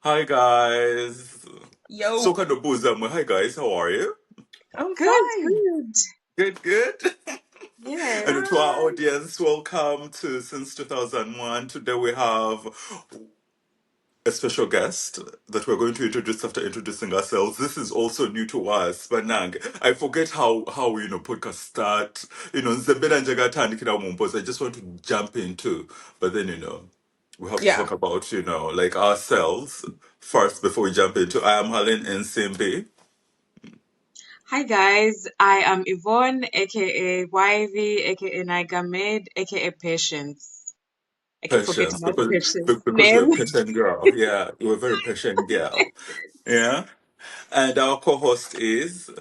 Hi guys. So Yo, kind of boozum. Hi guys, how are you? I'm Good, fine. good. Good, good. Yes. And to our Hi. audience, welcome to Since 2001. Today we have a special guest that we're going to introduce after introducing ourselves. This is also new to us, but Nang, I forget how podcasts start. Nzebela njengathanda kila mumpos. I just want to jump into, but then we have to Yeah. talk about like ourselves first before we jump into. I am Halin Simbi. Hi guys, I am Yvonne, aka YV, aka Nigamid, aka Patience. I keep Patience, forgetting my because Patience because you're name. a patient girl. Yeah, you're a very patient girl. Yeah, and our co-host is.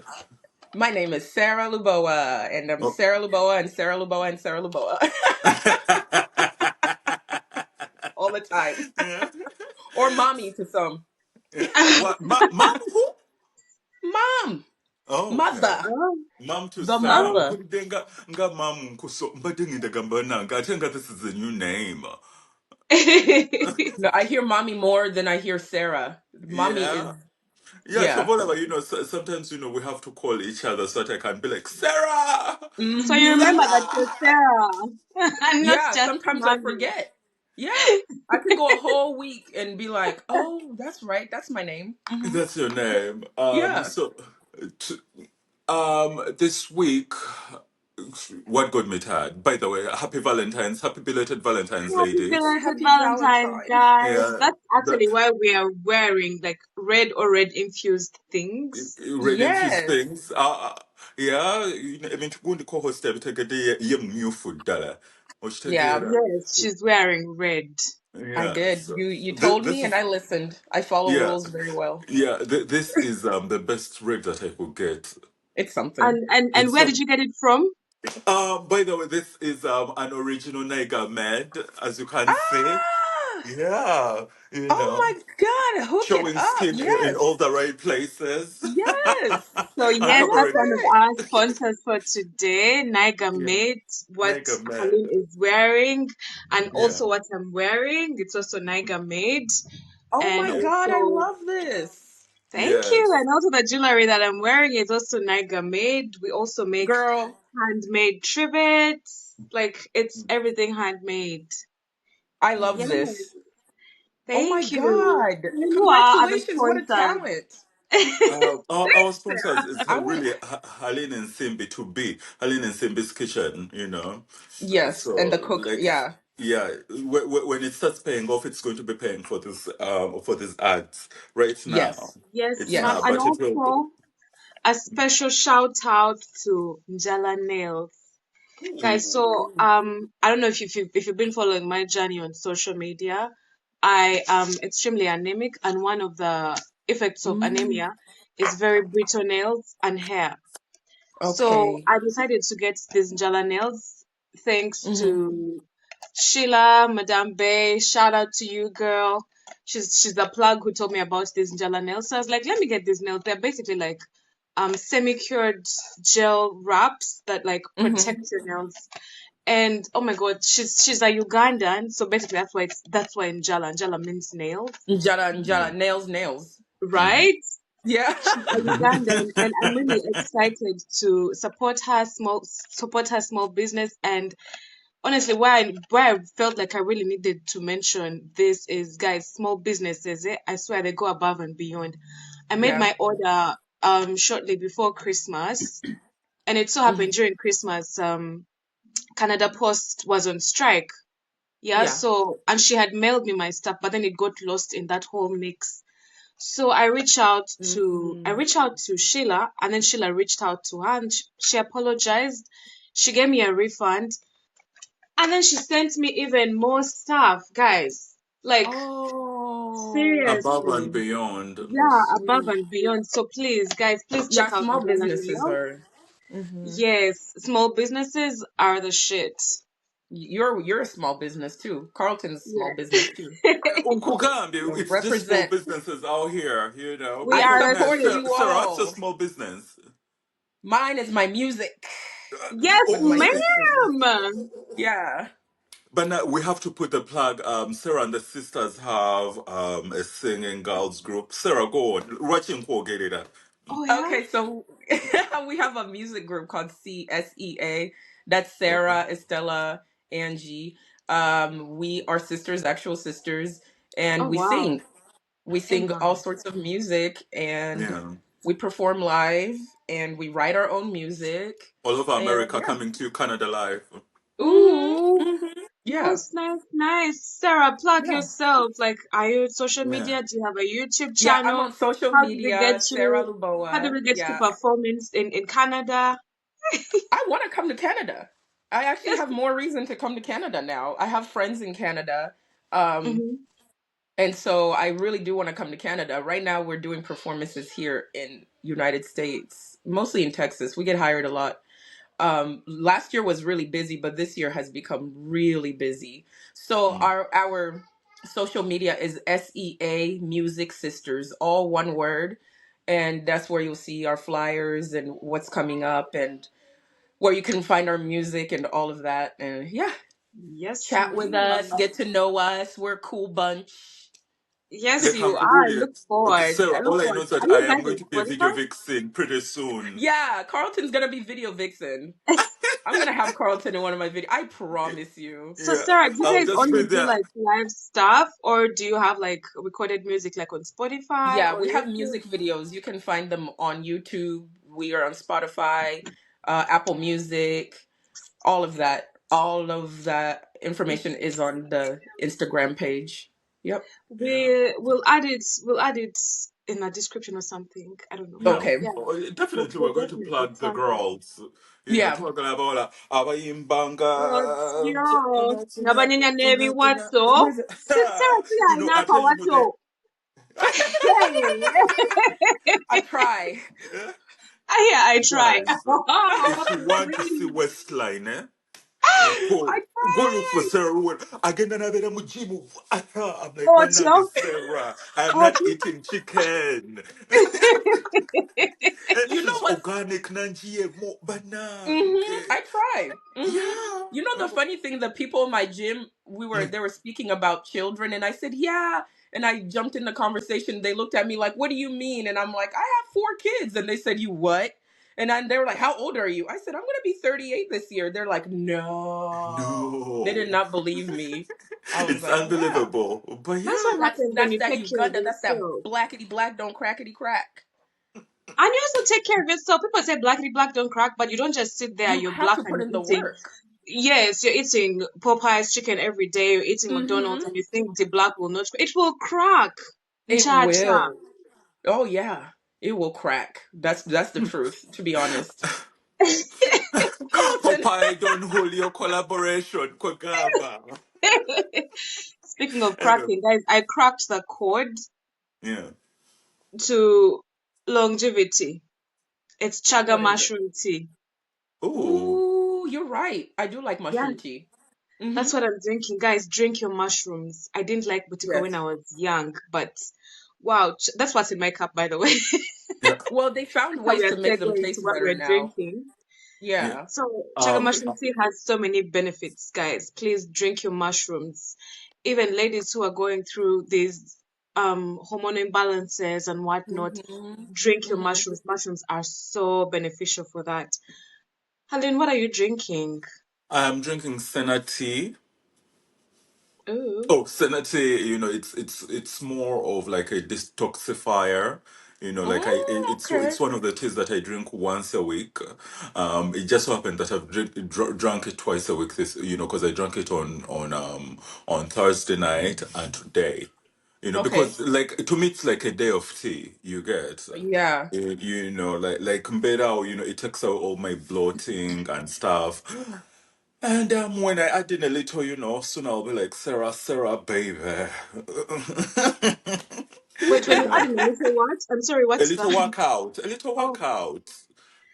My name is Sarah Lubowa, and I'm Oh. Sarah Lubowa and Sarah Lubowa and Sarah Lubowa all the time. Yeah. Or mommy to some. Yeah. What? Mom? Who? Mom. Oh, okay. Mother. Oh, Mom to The some. mother. Kudenga nga mom kuso. Mbadingi de gambana. I think this is a new name. No, I hear mommy more than I hear Sarah. Mommy is, Yeah. Yeah, so yeah. whatever, sometimes, we have to call each other so that I can be like, Sarah! so you Hmm. remember that you're Sarah! Sarah, and not Yeah, just sometimes I mommy. forget. Yeah. I could go a whole week and be like, oh, that's right. That's my name. That's your name. Yeah. T- this week, what got me tired? By the way, happy Valentines, happy belated Valentines, Happy ladies. belated Happy Valentine's, Valentine. guys. Yeah, That's the actually why we are wearing like red or red infused things. red infused Yes. things. Yeah, I mean, to go in the co-host, I take a day, new food, dollar. Or she take Yeah, a, Yes, she's wearing red. I yeah, did. so You told this me and is, I listened. I follow yeah, rules very well. yeah, this is the best red that I could get. It's something. And It's where did some. you get it from? By the way, this is an original Niger med, as you can see. Ah! Yeah, Oh my God. Hook it showing up. skin in all Yes. the right places. Yes. So I'm I yes, that's covering one of love it. our sponsors for today. Niger yeah, made what Niger med. Halin is wearing, and Yeah, also what I'm wearing. It's also Niger made, Oh and my yeah, God. I also love this. thank you. yes. And also the jewelry that I'm wearing is also Niger made. We also make Girl, handmade trivets. Like it's everything handmade. I love Yeah, Mm. this. Oh my thank you. God. And who are our other Congratulations. What a sponsors? talent. Our sponsors is I want, really Halin and Simbi to be Halin and Simbi's kitchen, yes. And the So cook. like, Yeah. yeah, when it starts paying off, it's going to be paying for these ads. Right now, Yes. Yes, it's ma'am. not, Yes. And but it will be. also a special shout out to Njala Nails. Guys, so Ooh. I don't know if you've been following my journey on social media. I am extremely anemic, and one of the effects of Mm, anemia is very brittle nails and hair. So okay. I decided to get these Njala nails thanks Hmm. to Sheila, Madame Bay. Shout out to you, girl. She's the plug who told me about these Njala nails. So I was like, let me get these nails. They're basically like semi-cured gel wraps that like Hmm. protect your nails. And oh my god, she's a Ugandan, so basically that's why Njala means nails, Njala, njala. Mm, Nails, nails. mm. right? Yeah. She's a Ugandan, and I'm really excited to support her small business. And honestly, why I felt like I really needed to mention this is, guys, small businesses. I swear they go above and beyond. I made Yeah. my order shortly before Christmas, and it so Hmm. happened during Christmas Canada Post was on strike. Yeah, Yeah. so and she had mailed me my stuff, but then it got lost in that whole mix. So I Mm. reached out to Sheila, and then Sheila reached out to her, and she apologized. She gave me a refund, and then she sent me even more stuff, guys. Like Oh, Above and seriously, beyond. yeah, above sweet. and beyond. So please, guys, please Yeah, check out small Njala businesses Nails. are. Hmm. Yes, small businesses are the shit. You're a small business too. Carlton's a small business too. Yeah. Kugambi, So it's just small represent. businesses out here. We I Because are man, support the you Sarah, what's a all. small business? Mine is my music Yes, with Oh, my music. sisters. ma'am. Yeah. But now we have to put the plug. Sarah and the sisters have a singing girls group. Sarah, go on. Watching get it. Oh yeah. Okay, so we have a music group called CSEA. That's Okay. Sarah, Estella, Angie. We are sisters, actual sisters, and Oh wow. we Hey sing all man. sorts of music, and Yeah. we perform live, and we write our own music, All over and America yeah. coming to Canada live. Mm-hmm. Ooh. Mm-hmm. Yeah. Nice, nice, nice. Sarah, plug Yeah. yourself. Like, are you on social Yeah. media? Do you have a YouTube Yeah, I'm channel? on social How did we get media, Sarah you? How did Lubowa. we get you to Yeah. performance in Canada? I want to come to Canada. I actually Yes. have more reason to come to Canada now. I have friends in Canada. Um, Mm-hmm. and so I really do want to come to Canada. Right now we're doing performances here in United States, mostly in Texas. We get hired a lot. Last year was really busy, but this year has become really busy. So Mm. our social media is SEA Music Sisters, all one word, and that's where you'll see our flyers and what's coming up and where you can find our music and all of that. And yeah, Yes, chat with you us, are. get to know us. We're a cool bunch. Yes, Like you I'm are. I really look okay, forward. Sarah. I look All I know forward. is Are that I you am guys going on to be a video Spotify? vixen pretty soon. Yeah, Carlton's gonna be video vixen. I'm gonna have Carlton in one of my videos. I promise you. So, Yeah, Sarah, do you I'll guys just only be do there. like live stuff, or do you have like recorded music like on Spotify Yeah, or we have YouTube? music videos. You can find them on YouTube. We are on Spotify, Apple Music, all of that. All of that information is on the Instagram page. Yep. Yeah, We'll add it. We'll add it in a description or something. I don't know. yeah. Okay. Yeah, Oh, definitely, we'll we're going to definitely plug the tag them. girls. You know, Yeah. talking about Otyo. Ngabanyanya nebi Abayimbanga. wato. Sarah, siya You know, I inaka tell you wato. today. Hey. I try. I try. Guys, if you want to see Really? Westline, eh? I Go look for try. Sarah Wood. Again, another mujimu. I'm like, my Otyo. name is Sarah. I'm not Otyo. eating chicken. You This know is what's organic Nanjie mo banang. I try. Yeah. You know the funny thing, the people in my gym, they were speaking about children, and I said, yeah. And I jumped in the conversation. They looked at me like, what do you mean? And I'm like, I have 4 kids. And they said, you what? And they were like, how old are you? I said, I'm gonna be 38 this year. They're like, no. They did No. not believe me. I was It's like, yeah. unbelievable. But That's yeah. what happens when That's you that take care of Uganda, that's that yourself. blackety black don't crackety crack. And you also take care of yourself. People say blackity black don't crack, but you don't just sit there, You you're have black to and put in you're the eating. work. Yes, you're eating Popeye's chicken every day, you're eating McDonald's, Mm-hmm. and you think the black will not, it will crack. It Cha cha. will. Oh yeah, it will crack. That's the truth, to be honest. Carlton. Popeye don't hold your collaboration. Kwagaba. Speaking of Anyway, cracking, guys, I cracked the code yeah. to longevity. It's chaga What is it? mushroom tea. Oh. Ooh, you're right. I do like Yeah, mushroom tea. Mm-hmm. that's what I'm drinking. Guys, drink your mushrooms. I didn't like Butiko when Yes. I was young, but wow, that's what's in my cup, by the way. Yeah. Well, they found How we ways are to make them segueing to taste what better we're now. drinking. Yeah. Yeah. So, chaga Um. mushroom tea has so many benefits, guys. Please drink your mushrooms. Even ladies who are going through these hormone imbalances and whatnot, Mm-hmm. drink your Mm-hmm. mushrooms. Mushrooms are so beneficial for that. Halin, what are you drinking? I'm drinking senna tea. Ooh, Oh, senna tea. You know, it's more of like a detoxifier. You know, like Mm, okay. it's one of the teas that I drink once a week. It just so happened that I've drunk it twice a week. This, you know, because I drank it on Thursday night and today. You know, Okay. because like to me it's like a day of tea. You get. Yeah. You know, like Mbeda, you know, it takes out all my bloating and stuff. And when I add in a little, you know, soon I'll be like, Sarah, Sarah, baby. wait, when You you know, add in a little what? I'm sorry, a what's little that? workout, a little Oh, workout.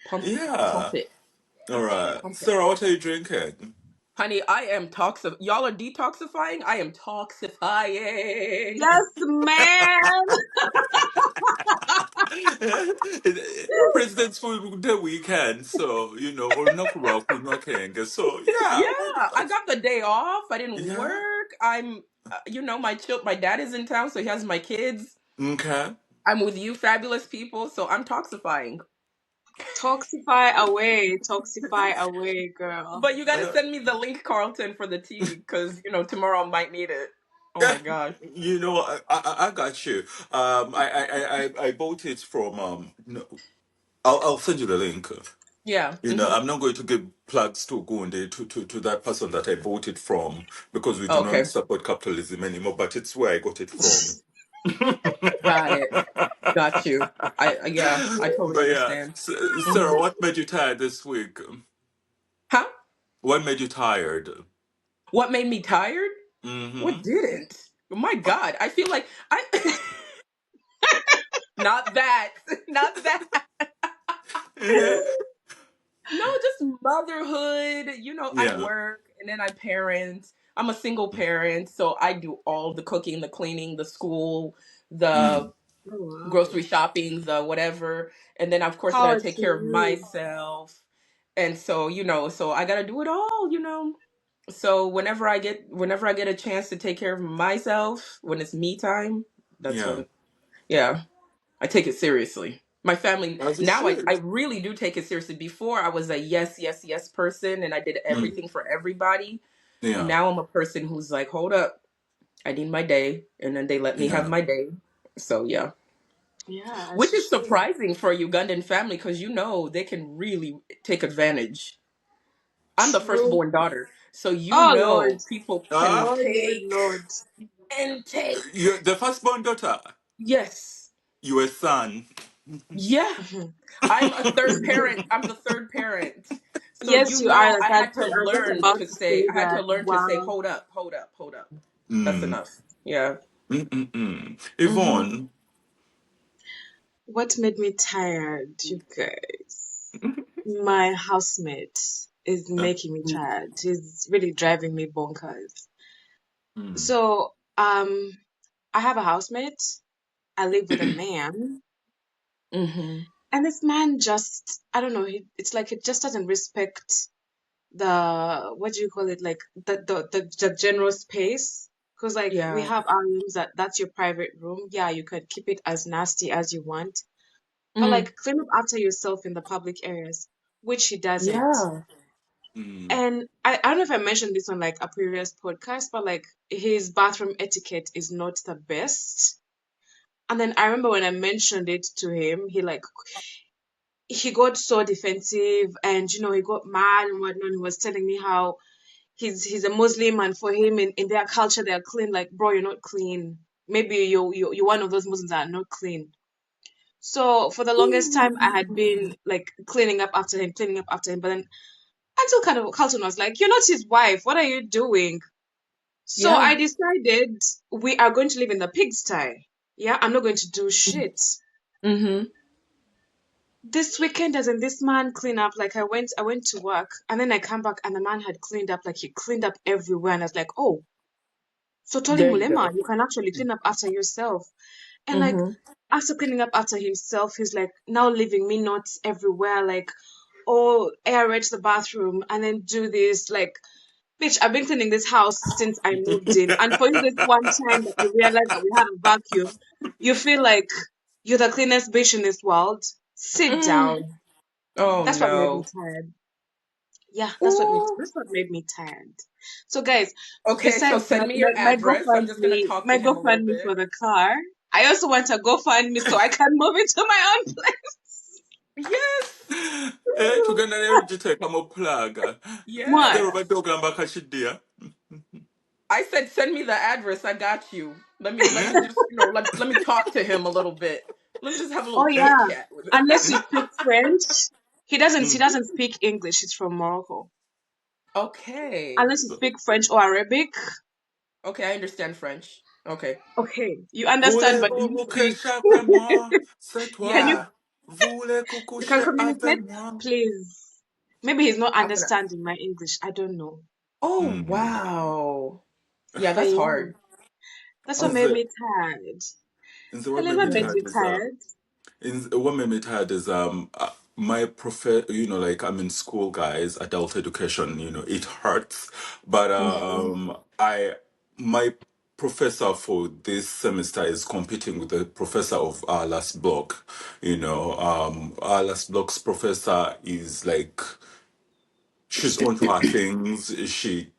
Pump Yeah. it. All right. Pump it. Sarah, what are you drinking? Honey, I am y'all are detoxifying. I am toxifying. yes, ma'am. Praise it's for the weekend, so or no work, we're not hanging. So Yeah, yeah, why I not? got the day off. I didn't Yeah. work. My dad is in town, so he has my kids. Okay. I'm with you, fabulous people, so I'm toxifying. Toxify away, girl. But you got to Uh, send me the link, Carlton, for the tea, because tomorrow I might need it. Oh yeah, my gosh. I got you. I bought it from no, I'll send you the link. Yeah. Hmm. I'm not going to give plugs to Gunde to that person that I bought it from because we do not Okay. support capitalism anymore. But it's where I got it from. Got it. Got you. Yeah, I totally But yeah, understand. Sarah, Hmm. what made you tired this week? Huh? What made you tired? What made me tired? What Mm-hmm. didn't? Oh my God. I feel like I not that. Not that. No, just motherhood. I Yeah. work and then I parent. I'm a single parent, so I do all the cooking, the cleaning, the school, the Mm. Oh wow. grocery shopping, the whatever. And then of course I Power gotta to take care of you. myself. And so, so I gotta do it all. So whenever I get a chance to take care of myself, when it's me time, that's Yeah. when, yeah, I take it seriously. My family As it now, I should. really do take it seriously. Before I was a yes, yes, yes person and I did Mm. everything for everybody. Yeah. Now I'm a person who's like, hold up, I need my day, and then they let me have Yeah. my day. So yeah. Yeah, as Which you is should. surprising for a Ugandan family because they can really take advantage. I'm the True. firstborn daughter, so Oh Lord. people can Ah, Oh Lord, take Lord. and take. you're the firstborn daughter. Yes. You a son. Yeah. I'm a third parent. I'm the third parent. So Yes, you are the I third had to parent. I was just learn about to to say say I had to that. learn to say Wow. hold up, hold up, hold up. That's Mm. enough. Yeah. Mm-mm-mm. Mhm. Yvonne. What made me tired, you guys? My housemate is Uh, making me tired. He's really driving me bonkers. mm. So, I have a housemate. I live with a man, Mhm. and this man just, I don't know, it's like he just doesn't respect the, what do you call it, like the general space. Because like we Yeah. have our rooms, that's your private room. Yeah, you can keep it as nasty as you want, but Mm. like clean up after yourself in the public areas, which he doesn't. Yeah. Mm. And I don't know if I mentioned this on like a previous podcast, but like his bathroom etiquette is not the best. And then I remember when I mentioned it to him, he got so defensive, and he got mad and whatnot. He was telling me how he's a Muslim, and for him in their culture they're clean. Like, bro, you're not clean. Maybe you're one of those Muslims that are not clean. So for the longest time I had been like cleaning up after him, but then until kind of Carlton was like, "You're not his wife. What are you doing?" So I Yeah. decided we are going to live in the pigsty. Yeah, I'm not going to do shit. Mhm. This weekend, as in this man clean up. Like I went to work, and then I come back, and the man had cleaned up. Like he cleaned up everywhere, and I was like, "Oh, so Toli There you Mulema, go. you can actually clean up after yourself." And like Mhm. after cleaning up after himself, he's like now leaving me notes everywhere. Like, oh, aerate the bathroom and then do this. Like, bitch, I've been cleaning this house since I moved in. And for you, this one time that you realize that we have a vacuum, you feel like you're the cleanest bitch in this world. Sit Mm. down. Oh That's what made me no. tired. Yeah, Ooh. that's what made me tired. So guys, Okay, so besides send me your my address. I'm just gonna GoFundMe, talk to him a little for bit. the car, I also want a GoFundMe so I can move into my own place. Yes. Tugenda nerugiteeka plug. What? Yes. Sero badde ogamba kashidiya. I said send me the address. I got you. Let me just let me talk to him a little bit. Let me just have a Oh little Eh? chit yeah. chat with him. Unless you speak French, he Mm. doesn't speak English. He's from Morocco. Okay. Unless you speak French or Arabic, Okay, I understand French. Okay. okay, you understand, but do Voulez-vous you vous speak? coucher après moi? C'est Can you Yeah. toi. Voulez vous you can coucher avec communicate, moi? please? Maybe he's not I'm gonna. understanding my English. I don't know. Oh Mm. wow. Yeah, But that's yeah, hard. that's what made Nze me tired. nze what Helen, made what me made Okay. you tired is tired? what made me tired is my like I'm in school, guys, adult education, it hurts. But I my professor for this semester is competing with the professor of our last block. Our last block's professor is like she's on to her things. She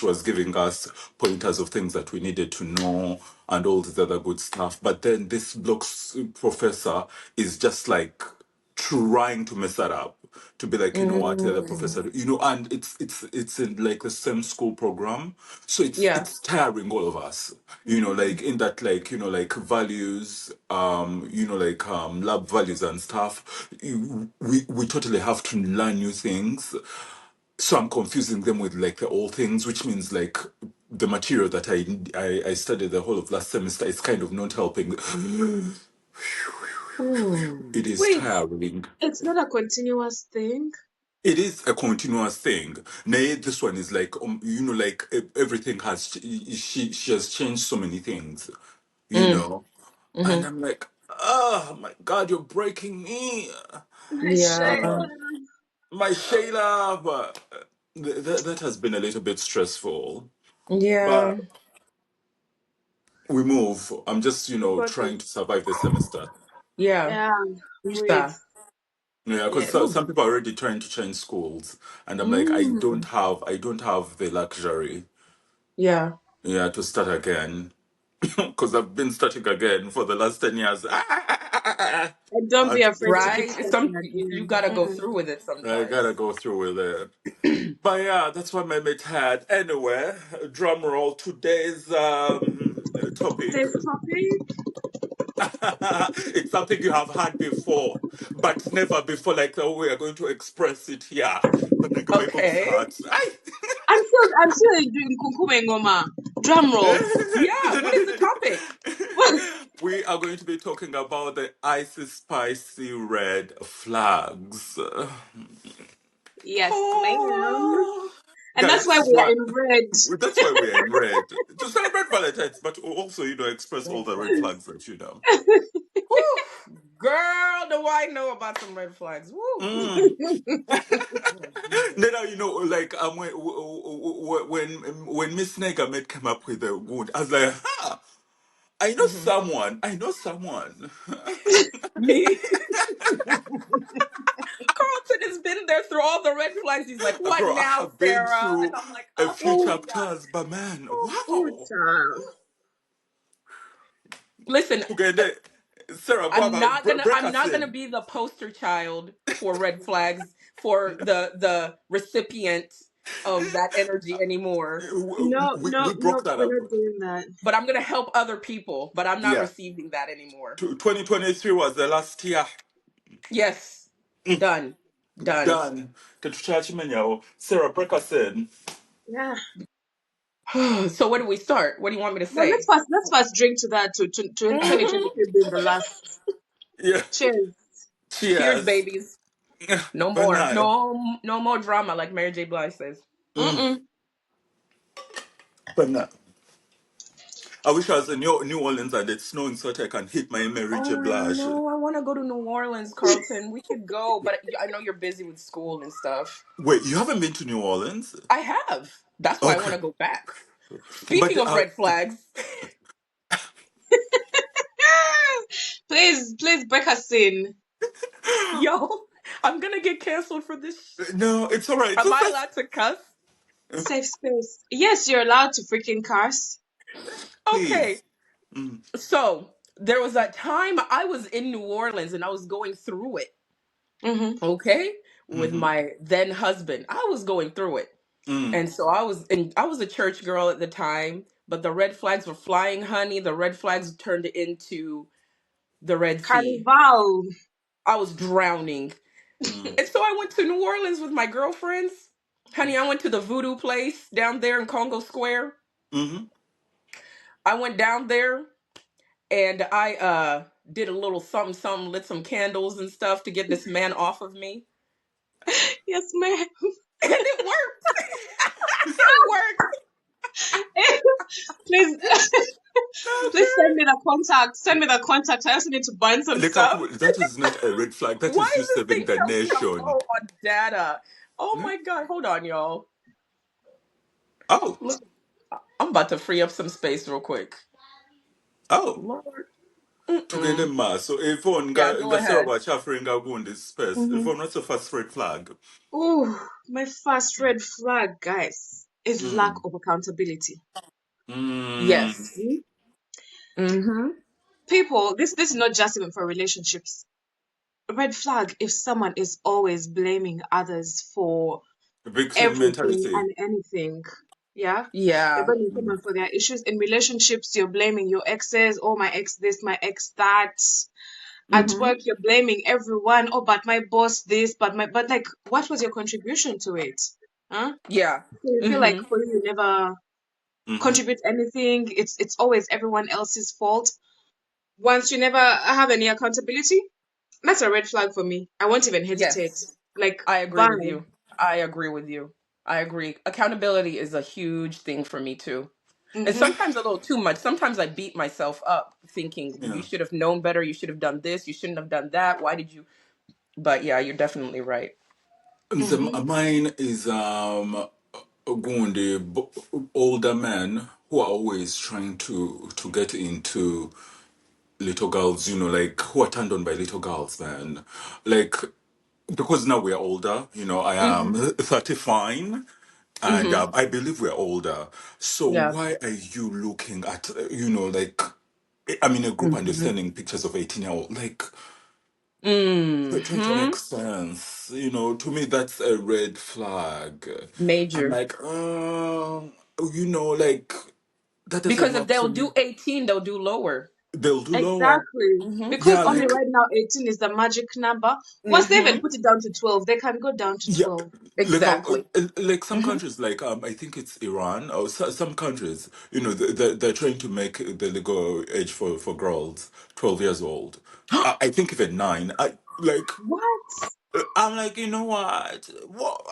was giving us pointers of things that we needed to know and all this other good stuff. But then this block's professor is just like trying to mess that up. To be like, you know what, the other Mm. professor, and it's in like the same school program, so it's Yeah. it's tiring all of us, like in that like like values, like lab values and stuff. We totally have to learn new things, so I'm confusing them with like the old things, which means like the material that I studied the whole of last semester is kind of not helping. It is Wait, tiring. it's not a continuous thing? It is a continuous thing. Nay, this one is like like everything has she has changed so many things, Mm. and Mm-hmm. I'm like, oh my God, you're breaking me, My Yeah. my Shayla. But that has been a little bit stressful. Yeah. But we move. I'm just, got trying it. to survive the semester. Yeah. Yeah, wait. Usha. Yeah, because Yeah. Ooh. some people are already trying to change schools, and I'm like, Mm. I don't have the luxury, Yeah. yeah, to start again, because I've been starting again for the last 10 years. And don't be afraid to keep Right? starting You again. gotta go Mm. through with it I gotta sometimes. go through with it. But yeah, that's what my mate had. Anyway, drum roll. Today's topic. Today's topic? It's something you have had before, but never before like the way we are going to express it here. But like my box Okay. heart. I'm still doing Kunkume Ngoma. Drum roll. Yeah. What is the topic? We are going to be talking about the icy spicy red flags. Yes, ma'am. Oh. And Guys, that's this why is we are why in red. that's why we're in red. To celebrate Valentine's, but also, express all Red the red flags. flags that you know. Woo. Girl, do I know about some red flags? Woo. Mm. Oh, Jesus. Then like when Miss Negamet came up with the wound, I was like, huh, Hmm. I know someone. Me. Carlton has been there through all the red flags. He's like, what Bro, I now, have been Sarah? And through I'm like, a oh, few Oh, my God. chapters, but man, Oh. oh, wow. child. Listen, Together, Sarah, go about break I'm us not gonna in. be the poster child for red flags for the recipient of that energy anymore. No, We no, broke no, that we're up. not doing that. But I'm gonna help other people, but I'm not Yeah, receiving that anymore. 2023 was the last year. Yes. Done. Done. Done. Ketuchachimenyawo. Sarah, break us in. Yeah. So where do we start? What do you want me to Well, let's say? first let's first drink to that to 2023 being the last. Yeah. Cheers. Cheers, Cheers. babies. No But more. no. No more drama, like Mary J. Blige says. Mm, Mm-mm. but no. I wish I was in New Orleans and it's snowing so that I can hit my Mary J. Oh, I Blige. know. I want to go to New Orleans, Carlton. We should go, but I know you're busy with school and stuff. Wait, you haven't been to New Orleans? I have. That's why I want Okay. to go back. But Speaking of red flags, Please break us in. yo, I'm gonna get canceled for this. no, it's all right. Am Just I let's allowed to cuss? Safe space. Yes, you're allowed to freaking curse. Okay, please. Mm, so there was that time I was in New Orleans and I was going through it. Mm-hmm. Okay, with mm-hmm, my then husband, I was going through it, mm, and so I was a church girl at the time. But the red flags were flying, honey. The red flags turned into the Red Sea. Carnival. I was drowning. mm, And so I went to New Orleans with my girlfriends. Honey, I went to the voodoo place down there in Congo Square. mm-hmm. I went down there and I did a little something something, lit some candles and stuff to get this man off of me. Yes, ma'am. And it worked. It worked. Please, please Okay. send me the contact. Send me the contact. I also need to buy some Like, stuff. that is not a red flag. That Why is you is this serving thing the telling me I'm nation. low on data? Oh Hmm? my god, hold on, y'all. Oh, Look, I'm about to free up some space real quick. oh. Lord. Tugende Mm-mm. ma. So Yvonne, Yeah, go nga Sera ahead. wachafuring ngagundi space. Hmm. Yvonne, what's the first red flag? Ooh, my first red flag, guys, is lack Mm. of accountability. Mm. Yes. Hmm? Mm-hmm. People, this is not just even for relationships. Red flag if someone is always blaming others for Victim everything mentality. and anything. Yeah. You're Yeah. blaming someone for their issues. In relationships, you're blaming your exes. Oh, my ex this, my ex that. At Mm-hmm. work, you're blaming everyone. Oh, but my boss this, but like, what was your contribution to it? Huh? Yeah. So you feel like Mm-hmm. for you never Mm-hmm. contribute anything. It's always everyone else's fault. Once you never have any accountability, that's a red flag for me. I won't even hesitate. Yes. Like, I agree with bye. you. I agree with you. I agree. Accountability is a huge thing for me too. And Mm-hmm. sometimes a little too much. Sometimes I beat myself up thinking you Yeah. should have known better, you should have done this, you shouldn't have done that. Why did you? But yeah, you're definitely right. And Mm-hmm. mine is gundi older men who are always trying to get into little girls, like who are turned on by little girls, man. Like, because now we're older, I am Mhm. 35 and Mhm. I believe we're older. So Yeah. why are you looking at, like, I'm in a group and they're Mhm. sending pictures of 18-year-old, like, trying to make Mhm. sense. To me, that's a red flag. I'm Major. like, like, that doesn't Because if work they'll for me. do 18, they'll do lower. They'll do lower. Exactly. Mhm. Because Yeah, only like, right now 18 is the magic number. Once they even Mhm. put it down to 12, they can go down to yeah, 12. Exactly. like some Mhm. countries, like I think it's Iran or some countries, they're trying to make the legal age for girls 12 years old. I think even nine. What? I'm like, you know what? What?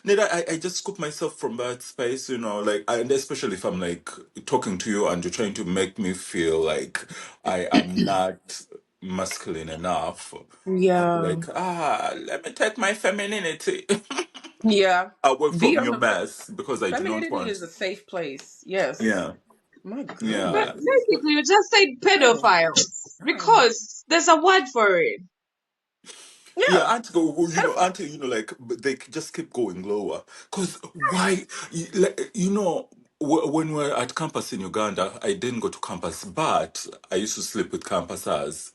Neda, I just scoop myself from that space, like, and especially if I'm like talking to you and you're trying to make me feel like I am not masculine enough. I'm Yeah. like, let me take my femininity Yeah. away Be from on your the mess because I do not femininity want. is a safe place. Yes. Yeah, My But yeah. goodness. basically, you just said Oh. pedophiles Oh. because there's a word for it. Yeah. Yeah, until Pedophile. until like they just keep going lower. Cause why? Like, when we're at campus in Uganda, I didn't go to campus, but I used to sleep with campusers.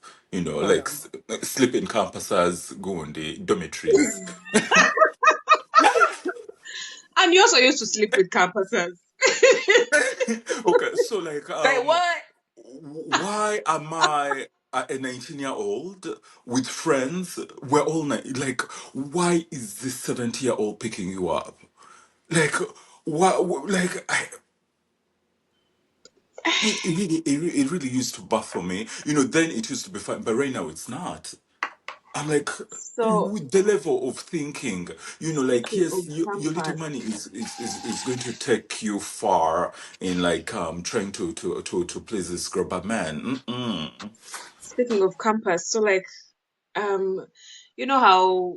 Hold Like on. sleep in campusers, go in the dormitories. And you also used to sleep with campuses. Okay, so like Say what? why am I a 19-year-old with friends? We're all like, why is this 70-year-old picking you up? Like, what? Like, it really used to baffle me. Then it used to be fine, but right now it's not. I'm like, So, with the level of thinking, like, speaking yes, of your little campus, money is going to take you far in like trying to please this girl, but man, mm-mm. speaking of campus, so like, um, you know how,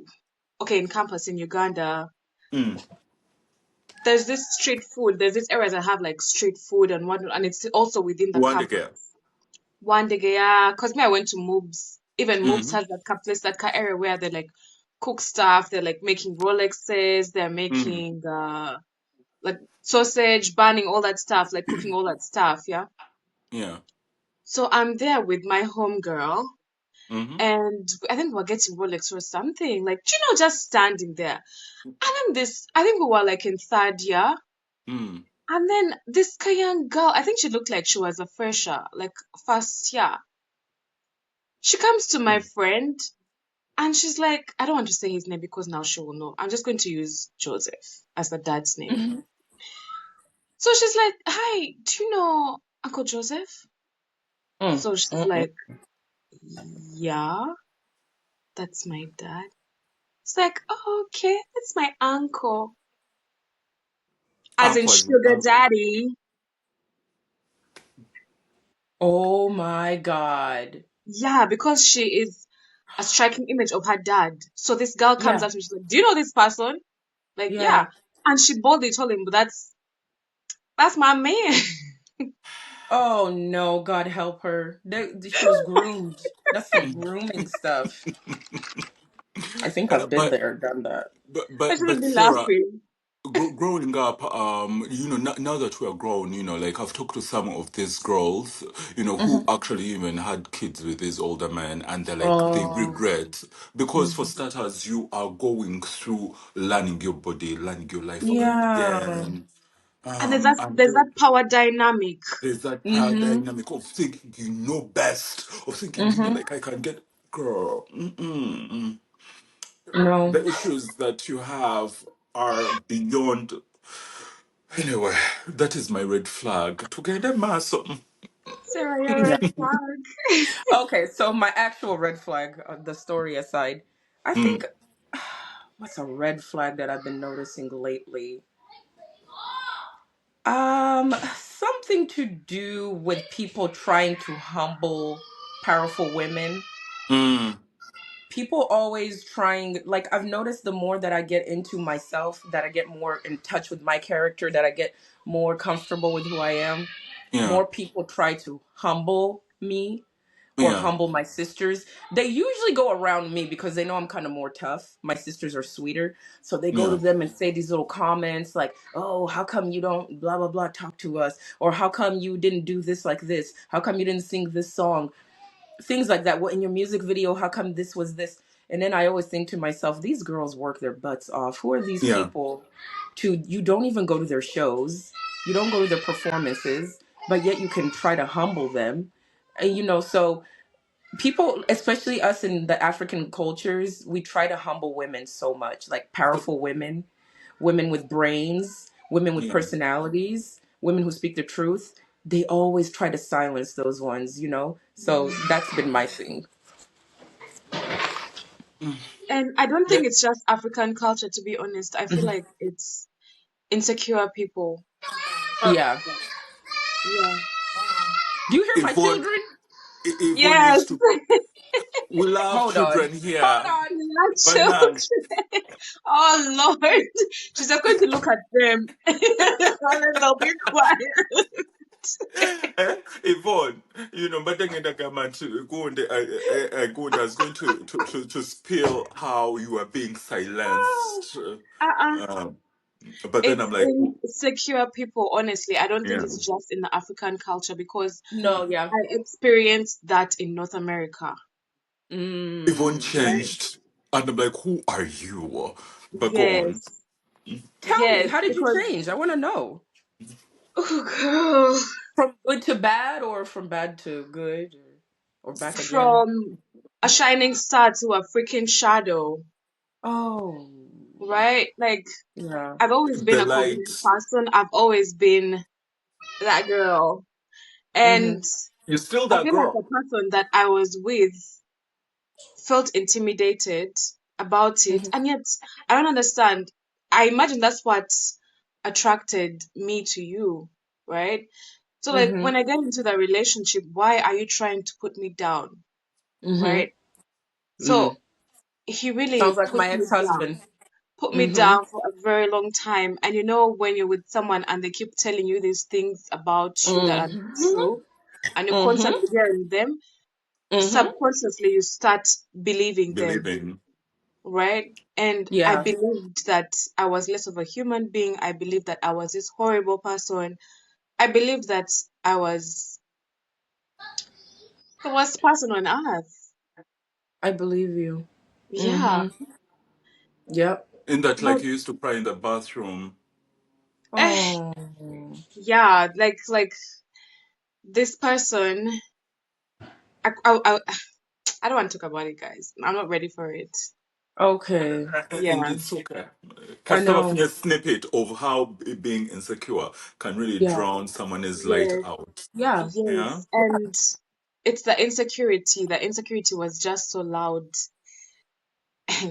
okay, in campus in Uganda, Mm. there's this street food. There's this areas that have like street food and what, and it's also within the One campus. again. One day, yeah, cause me, I went to Moobs. Even Moobs Mm-hmm. has that place, that area where they like cook stuff. They're like making Rolexes. They're Mm-hmm. making like sausage, burning all that stuff, like cooking all that stuff. Yeah. Yeah. So I'm there with my homegirl, Mm-hmm. and I think we're getting Rolex or something. Like, just standing there. And then I think we were like in third year. Mm. And then this young girl, I think she looked like she was a fresher, like first year. She comes to my friend and she's like, I don't want to say his name because now she will know. I'm just going to use Joseph as the dad's name. Mhm. So she's like, Hi, do you know Uncle Joseph? Mm. So she's Mm-mm. like, Yeah, that's my dad. It's like, oh, okay, that's my uncle. as in sugar daddy. Oh my God. Yeah, because she is a striking image of her dad. So this girl comes Yeah. up and she's like, "Do you know this person?" Like, yeah. Yeah. And she boldly told him, "But that's my man." Oh no, God help her. She was groomed. That's some Mm. grooming stuff. I think I've been But there, done that. I should have been Sarah, laughing. growing up, now that we are grown, like I've talked to some of these girls, who Hmm. actually even had kids with these older men, and they Oh. regret because for Mhm. starters, you are going through learning your body, learning your life Yeah. again, And there's and that power dynamic. there's that power Mhm. dynamic of thinking you know best, of thinking Mhm. like I can get girl. No. The issues that you have are beyond. Anyway, that is my red flag. Together, maso. Sarah, you're a Yeah. red flag. Okay, so my actual red flag, the story aside, I Mm, think what's a red flag that I've been noticing lately? Something to do with people trying to humble powerful women. mm, People always trying, like, I've noticed the more that I get into myself, that I get more in touch with my character, that I get more comfortable with who I am, yeah, more people try to humble me or yeah, humble my sisters. They usually go around me because they know I'm kind of more tough. My sisters are sweeter. So they go to yeah, them and say these little comments like, "Oh, how come you don't blah blah blah talk to us?" Or "How come you didn't do this like this? How come you didn't sing this song?" Things like that. What in your music video, how come this was this? And then I always think to myself, these girls work their butts off. Who are these yeah. people to you don't even go to their shows. You don't go to their performances, but yet you can try to humble them. And so people, especially us in the African cultures, we try to humble women so much, like Oh, powerful women, women with brains, women with yeah. personalities, women who speak the truth. They always try to silence those ones. So Mm. that's been my thing. Mm. And I don't Yeah. think it's just African culture, to be honest. I feel Mhm. like it's insecure people. Yeah. Yeah. Do you hear my Yvonne, children? Yvonne Yes. used to. We love Hold on. children here, Hold on. Not but children. now Oh Lord. She's just going to look at them. And then they'll be quiet. Yvonne, but then the government go on go on, I was going to spill how you are being silenced. Uh-uh. Um, but then It's I'm like, insecure people, honestly. I don't think yeah, it's just in the African culture because No, yeah. I experienced that in North America. Yvonne Mm. Right? changed. And I'm like, who are you? But go on. Yes. Tell me, Yes. how did you Because, change? I want to know. oh girl, From good to bad or from bad to good or back again? from a shining star to a freaking shadow, Oh, right? Like, yeah. I've always been The a confident light. person. I've always been that girl. Mm-hmm. And You're still I that feel like the girl. person that I was with felt intimidated about it. Mm-hmm. And yet, I don't understand. I imagine that's what attracted me to you, right? So, like, Mm-hmm. when I get into that relationship, why are you trying to put me down, Mm-hmm. right? Mm. So, he Sounds really like my ex-husband. put me Mm-hmm. down for a very long time. And when you're with someone and they keep telling you these things about you that are not Mm-hmm. true, and you're Mm-hmm. constantly hearing them, Mm-hmm. subconsciously you start believing them, Believing. right? And I Yeah, believed that I was less of a human being. I believed that I was this horrible person. I believed that I was the worst person on earth. I believe you. Yeah. Mm-hmm. Yep. In that, But like, you used to cry in the bathroom. eh, Oh. yeah, like this person, I I don't want to talk about it, guys. I'm not ready for it. Okay. And Yeah. it's okay. I Catch know. a snippet of how being insecure can really Yeah. drown someone's light Yes. out. Yeah. Yeah? Yes. Yeah. And it's the insecurity. The insecurity was just so loud.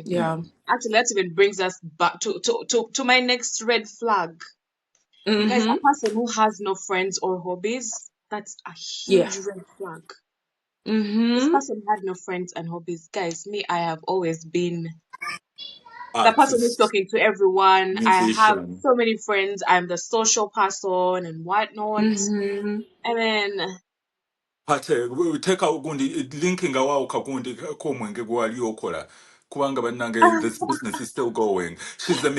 Yeah. Actually, that even brings us back to my next red flag. Guys, a Mm-hmm. person who has no friends or hobbies, that's a Yeah. huge red flag. This Mm-hmm. person had no friends and hobbies. Guys, me, I have always been the person who's Artist, talking to everyone. I have musician. so many friends. I'm the social person and whatnot. Mm-hmm. And then, Pate, teeka ogundi, linking awawo kagundi k'omwenge gwali okola. Kubanga bannange, uh, this business is still going. She's a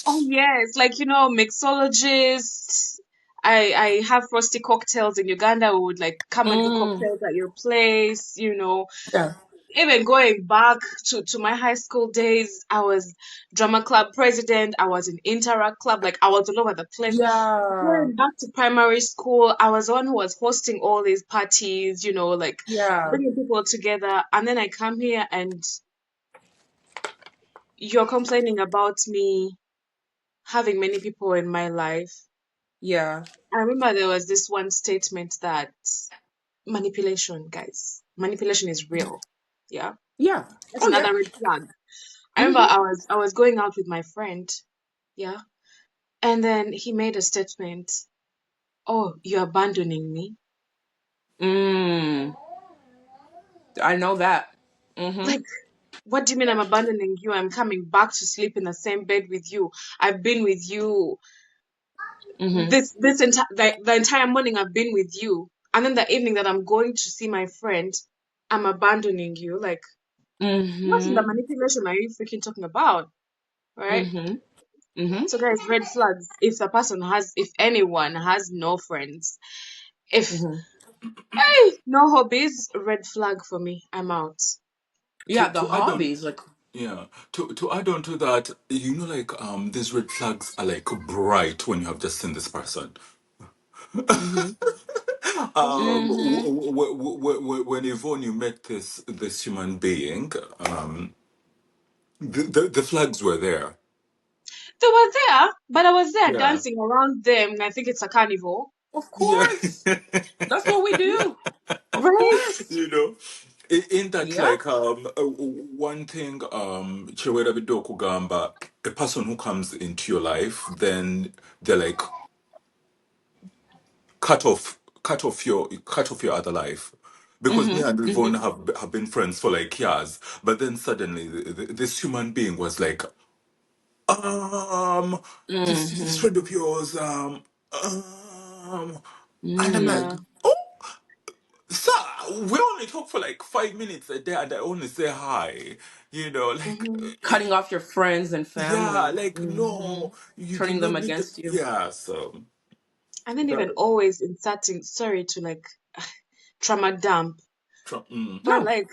oh mixologist. yes, like mixologists. I have frosty cocktails in Uganda who would like come and do Mm. cocktails at your place. Yeah. Even going back to my high school days, I was drama club president. I was in interact club. Like I was all over the place. Yeah. Going back to primary school, I was the one who was hosting all these parties, like Yeah. bringing people together. And then I come here and you're complaining about me having many people in my life. Yeah. I remember there was this one statement that manipulation, guys, manipulation is real. Yeah. Yeah. That's Oh yeah. another red flag. I remember Mm-hmm. I was going out with my friend, yeah, and then he made a statement, "Oh, you're abandoning me." Mm. I know that. Mm-hmm. Like, what do you mean I'm abandoning you? I'm coming back to sleep in the same bed with you. I've been with you Mm-hmm. this entire the entire morning. I've been with you, and then the evening that I'm going to see my friend, I'm abandoning you. Like, what in the Mm-hmm. manipulation are you freaking talking about? Right? Mm-hmm. Mm-hmm. So, guys, red flags. If anyone has no friends, if Mm-hmm. no hobbies, red flag for me. I'm out. Yeah, To the to add on, hobbies, like yeah. To add on to that, like these red flags are like bright when you have just seen this person. mm-hmm. Mm-hmm. When Yvonne, you met this human being, the flags were there. They were there, but I was there Yeah. dancing around them. I think it's a carnival, Of Yeah. course. That's what we do. Of right? course. you know, in that Yeah. like one thing Chiwera Bidoku Gamba, a person who comes into your life, then they're like cut off your other life. Because me and Mm-hmm. Yvonne Mm-hmm. have been friends for like years, but then suddenly this human being was like, um, this Mm-hmm. friend of yours, and I'm like, Yeah. oh, sir, we only talk for like 5 minutes a day, and I only say hi. Like, hmm Cutting off your friends and yeah, family. like Mm-hmm. no, you do Turning them not need to. against you. Yeah, so And then even that, always inserting, sorry to like trauma dump, but No. like,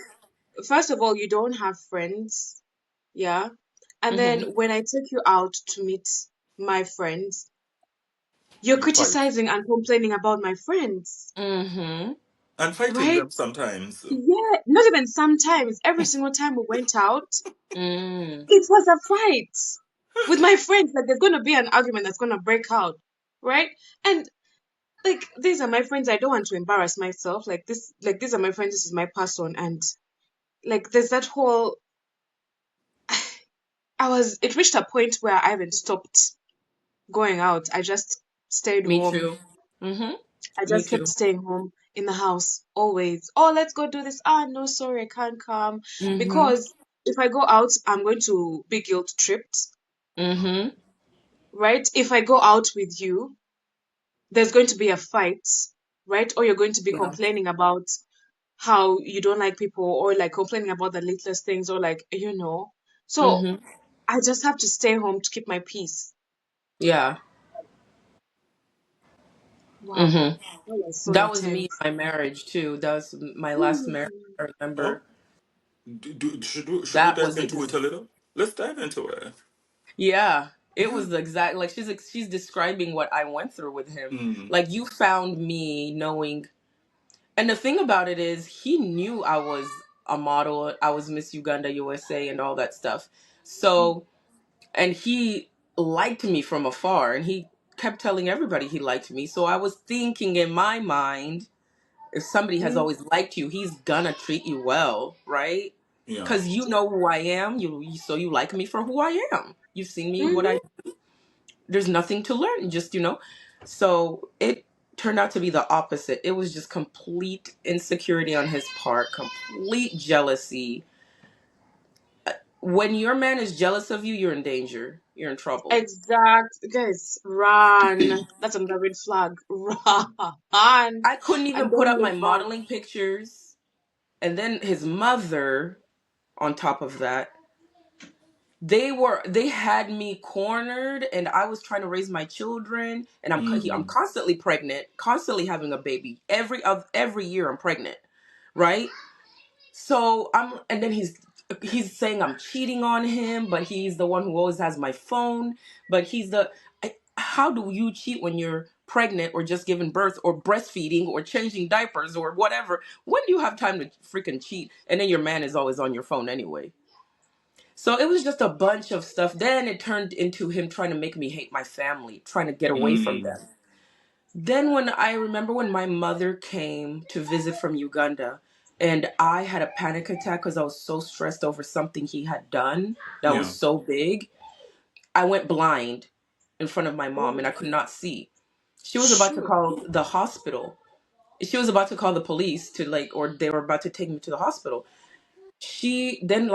first of all, you don't have friends, yeah. And then Mm-hmm. when I take you out to meet my friends, you're you fight criticizing and complaining about my friends, Mm-hmm. and fighting right? them sometimes. Yeah, not even sometimes. Every single time we went out, Mm. it was a fight with my friends. Like, there's gonna be an argument that's gonna break out, right? And like, these are my friends. I don't want to embarrass myself. Like this, like these are my friends. This is my person, and like, there's that whole. It reached a point where I even stopped going out. I just stayed Me home. too. Mm-hmm. I Me just kept too. staying home in the house always. Oh, let's go do this. Ah, no, sorry, I can't come. Mm-hmm. Because if I go out, I'm going to be guilt tripped, Mm-hmm. right? If I go out with you, there's going to be a fight, right? Or you're going to be Yeah. complaining about how you don't like people, or like complaining about the littlest things, or like, So Mm-hmm. I just have to stay home to keep my peace. Yeah. Wow. Mm-hmm. That was so That was me in intense. my marriage too. That was my last marriage. Mhm. I Oh, remember should we that dive was into it a little? Let's dive into it. yeah. It Yeah. was the exact like she's describing what I went through with him. Mm, Like you found me knowing, and the thing about it is he knew I was a model. I was Miss Uganda USA and all that stuff. mm, So and he liked me from afar, and he kept telling everybody he liked me. So I was thinking in my mind, if somebody has Mm, always liked you, he's gonna treat you well, right? yeah. Because you know who I am. So you like me for who I am. You've seen me what mhm, I. there's nothing to learn, just, so it turned out to be the opposite. It was just complete insecurity on his part, complete jealousy. When your man is jealous of you, you're in danger, you're in trouble. Exact. Guys, run. That's another red flag. Run. I couldn't And even put don't up look my back. modeling pictures. And then his mother, on top of that, they had me cornered, and I was trying to raise my children, and I'm Mm. constantly pregnant, constantly having a baby. Every year I'm pregnant, right? So and then he's saying I'm cheating on him, but he's the one who always has my phone. But how do you cheat when you're pregnant or just giving birth or breastfeeding or changing diapers or whatever? When do you have time to freaking cheat? And then your man is always on your phone anyway. So it was just a bunch of stuff. Then it turned into him trying to make me hate my family, trying to get away from Mm. them. Then when I remember when my mother came to visit from Uganda, and I had a panic attack because I was so stressed over something he had done that was Yeah. so big, I went blind in front of my mom Oh, and I could not see. She was about to shoot. call the hospital. She was about to call the police to or they were about to take me to the hospital. She then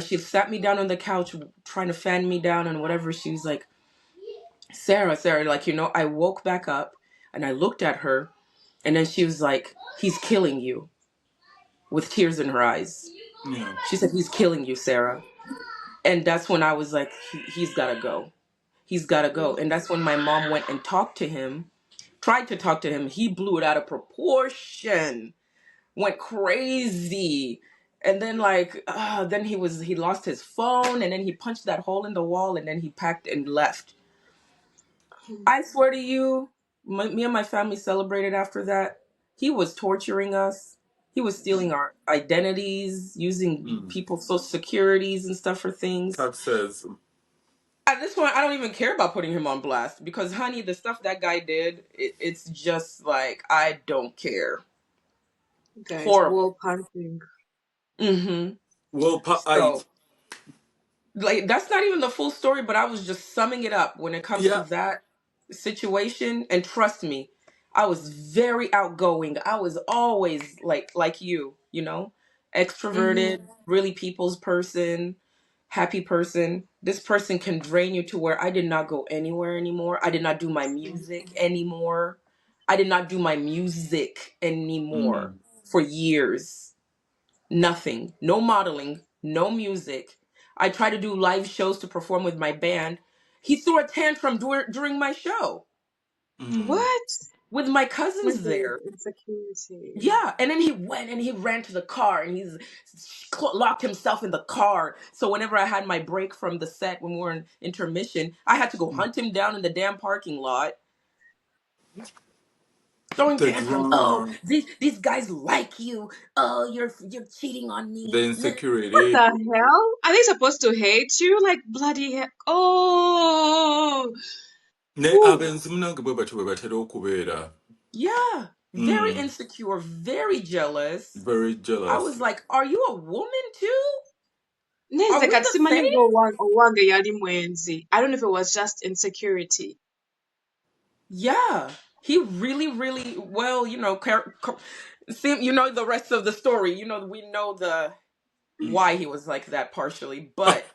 she sat me down on the couch trying to fan me down and whatever. She was like, Sarah, I woke back up and I looked at her. And then she was like, he's killing you, with tears in her eyes. Yeah. She said, he's killing you, Sarah. And that's when I was like, he's got to go. He's got to go. And that's when my mom went and talked to him, tried to talk to him. He blew it out of proportion, went crazy. And then then he lost his phone, and then he punched that hole in the wall, and then he packed and left. I swear to you, me and my family celebrated after that. He was torturing us. He was stealing our identities, using Mm. people's social securities and stuff for things. That says, At this point, I don't even care about putting him on blast because, honey, the stuff that guy did, it's just like, I don't care. Guys, Horrible. wall punching. Mm-hmm. well, I, So, that's not even the full story, but I was just summing it up when it comes to yeah. that situation. And trust me, I was very outgoing. I was always like you, Mm-hmm. extroverted, really people's person, happy person. This person can drain you to where I did not go anywhere anymore. I did not do my music anymore. I did not do my music anymore Mm. for years. Nothing. No modeling, no music. I tried to do live shows to perform with my band. He threw a tantrum during my show Mm. What? with my cousins Mental there. insecurity. Yeah, and then he went and he ran to the car and he's locked himself in the car. So whenever I had my break from the set when we were in intermission, I had to go hunt him down in the damn parking lot, throwing The tantrums. Oh, drama, these guys like you. Oh, you're cheating on the me. What insecurity. the hell? Are they supposed to hate you? Like bloody hell. Oh. Ne Whew. abenzi munange bwe batyo bwe batera okubeera. Yeah, very Mm. insecure, very jealous. Very I jealous. was like, "Are you a woman too? Neze Are we kati the simanyi same?" owange yali mwenzi. I don't know if it was just insecurity. Yeah, he really, really well. See, the rest of the story. We know the why he was like that partially, but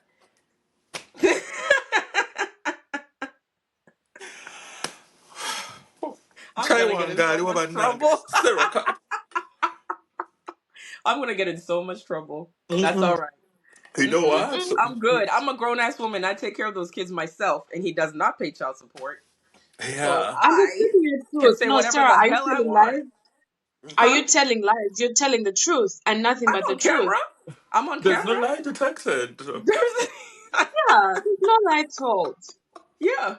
I'm Chai gonna get in wangali so much wabanange. trouble. Sarah, I'm gonna get in so much trouble. That's all mm-mm. right. You know what? Mm-mm-mm. I'm good. I'm a grown ass woman. I take care of those kids myself, and he does not pay child support. So Yeah. I'm just I speaking the can truth. say No, whatever Sarah, the are you hell I telling want. lies? Are Huh? you telling lies? You're telling the truth and nothing I'm but the on truth. camera. I'm on There's no camera. lie detected. There's Yeah, there's no lie told. yeah.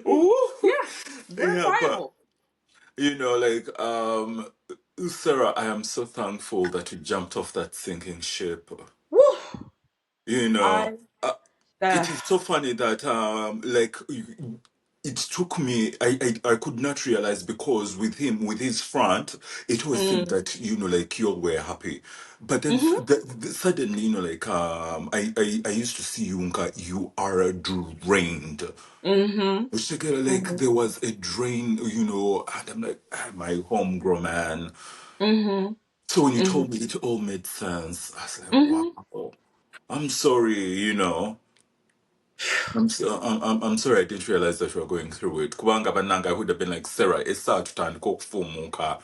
Ooh. Yeah. Yeah, but Verifiable. Sarah, I am so thankful that you jumped off that sinking ship. Woo. You know, I uh, uh, it is so funny that it took me, I could not realize, because with him, with his front, it always seemed Mm. that, like, you all were happy. But then Mm-hmm. suddenly, like, I used to see you, Nka, you are drained. Mm-hmm. Which, like, Mm-hmm. there was a drain, and I'm like, my homegrown man. Mm-hmm. So when you Mm-hmm. told me, it all made sense. I was like, Mm-hmm. wow. I'm sorry, I'm sorry I didn't realize that you were going through it. Kubanga bananga, I would have been like, Sarah, it's sad to turn cook for muka.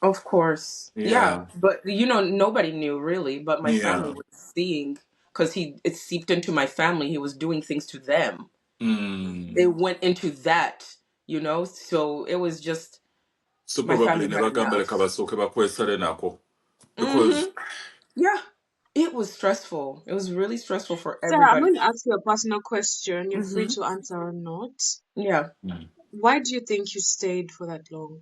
Of course. Yeah. Yeah. But nobody knew really, but my family Yeah. was seeing because it seeped into my family. He was doing things to them. It Mm. went into that. So it was just So my probably family had never gambale enough. kabasoke bakwesale nako. Mm-hmm. Because Yeah. It was stressful. It was really stressful for Sarah, I'm everybody. going to ask you a personal question. You're free Mm-hmm. to answer or not. Yeah. mm. Why do you think you stayed for that long?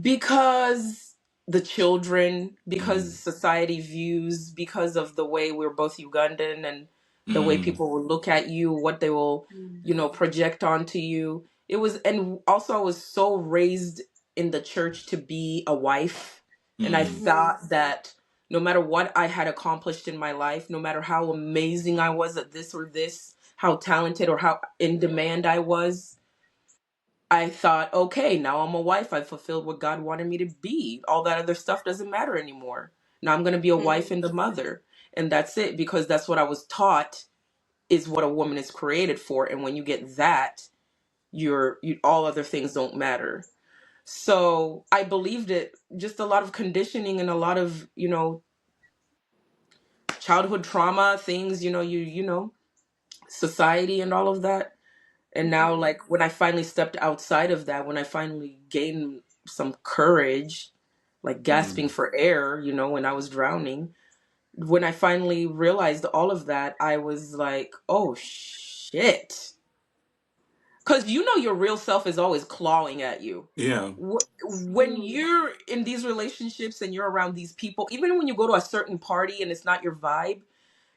Because the children, because Mm. society views, because of the way we're both Ugandan and the way Mm. people will look at you, what they will, Mm. project onto you. It was, and also I was so raised in the church to be a wife. And I Mm. Mhm. thought that no matter what I had accomplished in my life, no matter how amazing I was at this or this, how talented or how in demand I was, I thought, okay, now I'm a wife. I fulfilled what God wanted me to be. All that other stuff doesn't matter anymore. Now I'm going to be a wife Mhm. and a mother. And that's it, because that's what I was taught is what a woman is created for. And when you get that, all other things don't matter. So I believed it. Just a lot of conditioning and a lot of, childhood trauma things, society and all of that. And now, Mhm. like, when I finally stepped outside of that, when I finally gained some courage, like gasping Mm. for air, when I was drowning, when I finally realized all of that, I was like, oh shit. Because your real self is always clawing at you. Yeah. When Mm. you're in these relationships and you're around these people, even when you go to a certain party and it's not your vibe,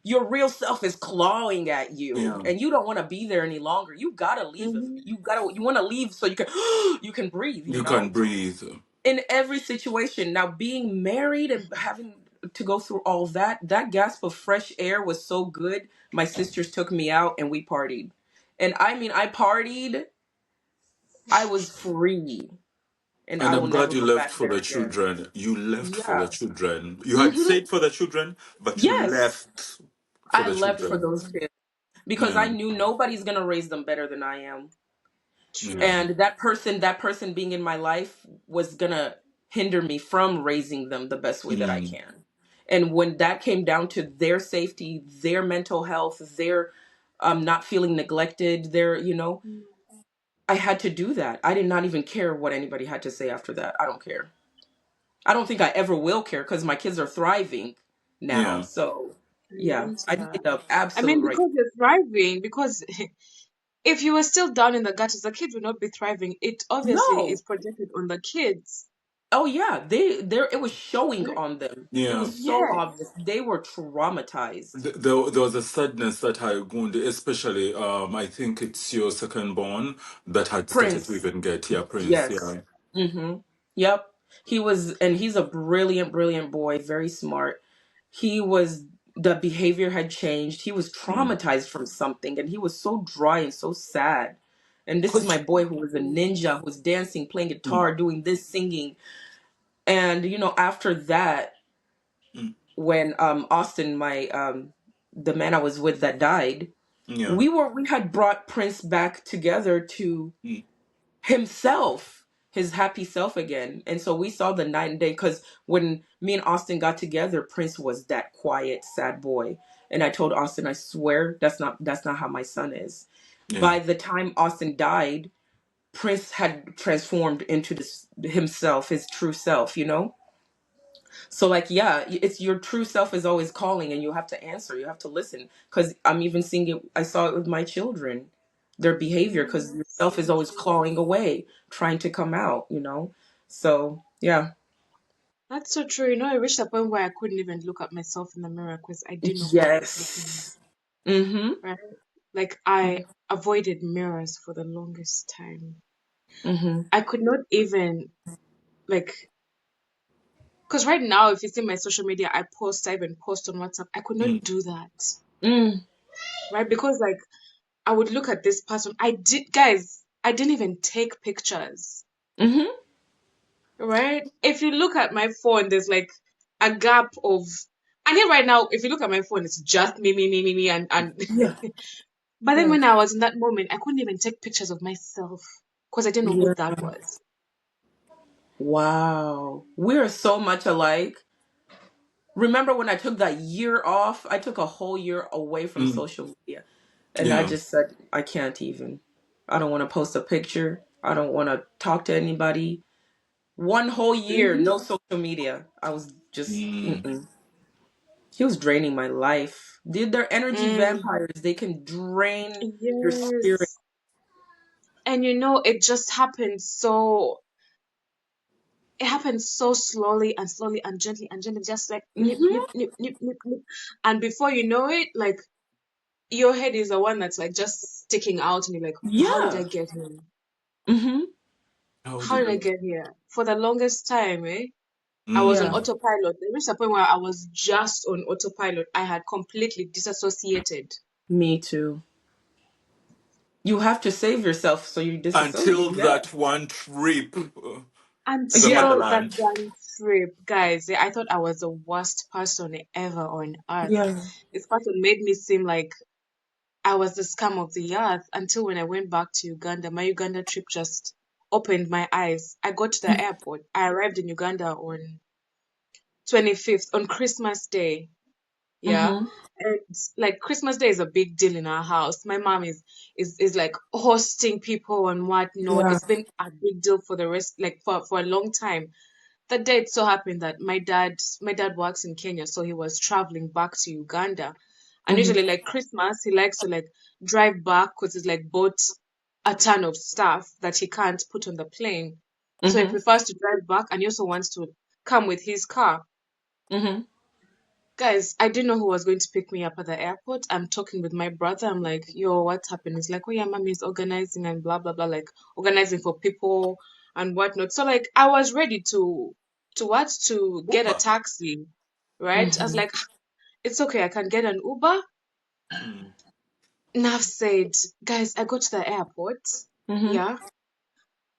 your real self is clawing at you Yeah. and you don't want to be there any longer. You gotta leave. Mhm. You want to leave so you can you can breathe, You can breathe. in every situation. Now being married and having to go through all that gasp of fresh air was so good. My sisters took me out and we partied. And I mean, I partied, I was free, and And I will I'm glad never you go left back for there the again. children. You left for the Yeah. children. You had Hmm. stayed for the children, but you Yes. left for I the left for children. those kids because Yeah. I knew nobody's going to raise them better than I am. Yeah. True. And that person being in my life was gonna hinder me from raising them the best way that I Mm. can. And when that came down to their safety, their mental health, their not feeling neglected, Mm. I had to do that. I did not even care what anybody had to say after that. I don't care. I don't think I ever will care because my kids are thriving now. Yeah. So I yeah, want I did that. the I absolute mean, right. because you're thriving, because if you were still down in the gutters, the kids would not be thriving. It obviously No. is projected on the kids. Oh yeah, it was showing Right? on them. It Yeah. was so Yes. obvious. They were traumatized. There was a sadness that I wound, especially, I think it's your second born that had started to Prince, even get, yeah, Prince, yes. yeah. Mm-hmm. Yep. And he's a brilliant, brilliant boy, very smart. The behavior had changed. He was Mm. traumatized from something, and he was so dry and so sad. And this is my boy who was a ninja, who was dancing, playing Mm. guitar, doing this, singing. And after that, Mm. when Austin, my the man I was with that died, Yeah. we had brought Prince back together to Mm. himself, his happy self again. And so we saw the night and day, because when me and Austin got together, Prince was that quiet, sad boy. And I told Austin, I swear that's not how my son is. Yeah. By the time Austin died, Prince had transformed into himself, his true self. So, like, yeah, it's your true self is always calling, and you have to answer. You have to listen. Because I'm even seeing it. I saw it with my children, their behavior, because That's yourself is so always true. clawing away, trying to come out. So, yeah. That's so true. I reached a point where I couldn't even look at myself in the mirror because I didn't know who I was looking Yes. Mm-hmm. at. Right? Like I avoided mirrors for the longest time. Mm-hmm. I could not even like because right now if you see my social media, I even post on WhatsApp. I could not Mm, do that. Mm. Right? Because like I would look at this person. I didn't even take pictures. Mm-hmm. Right? If you look at my phone, there's like a gap of and here right now, if you look at my phone, it's just me, and Yeah. but then Yeah. when I was in that moment, I couldn't even take pictures of myself because I didn't know who Yeah. that was. Wow. We're so much alike. Remember when I took that year off? I took a whole year away from mm, social media. And I yeah. just said, I can't even. I don't want to post a picture. I don't want to talk to anybody. One whole year, Hmm. no social media. I was just, Mm, mm-mm. He was draining my life. They're energy Mm, vampires. They can drain your spirit. yes. And it just happened slowly and slowly and gently, just like nip, nip, Mm-hmm. nip, nip, nip, nip. And before you know it, like your head is the one that's like just sticking out and you're like, how did I Yeah. get here? Mm-hmm. how How did did I I? get here? For the longest time, I was on Yeah. Mm, autopilot. There reached a point where I was just on autopilot. I had completely disassociated Me too. You have to save yourself so you until disassociate. Yeah. that one trip to the Yeah. until that motherland. one trip, guys. I thought I was the worst person ever on earth. Yeah. This person made me seem like I was the scum of the earth until when I went back to Uganda. My Uganda trip just opened my eyes. I got to the airport. I arrived in Uganda on 25th, on Christmas Day. Yeah. Mm-hmm. And like Christmas Day is a big deal in our house. My mom is like hosting people and whatnot. Yeah. It's been a big deal for the rest, like for a long time. The day it so happened that my dad works in Kenya, so he was traveling back to Uganda. And Mm-hmm. usually like Christmas, he likes to like drive back because he's like bought a ton of stuff that he can't put on the plane. So he Mm-hmm. prefers to drive back and he also wants to come with his car. Mm-hmm. Guys, I didn't know who was going to pick me up at the airport. I'm talking with my brother. I'm like, yo, what's happening? He's like, oh yeah, mommy's organizing and blah blah blah, like organizing for people and whatnot. So like I was ready to get a Uber. taxi, right? I was Mm-hmm. like, it's okay, I can get an Uber. Mm, Enough said, guys, I go to the airport. Mm-hmm. Yeah.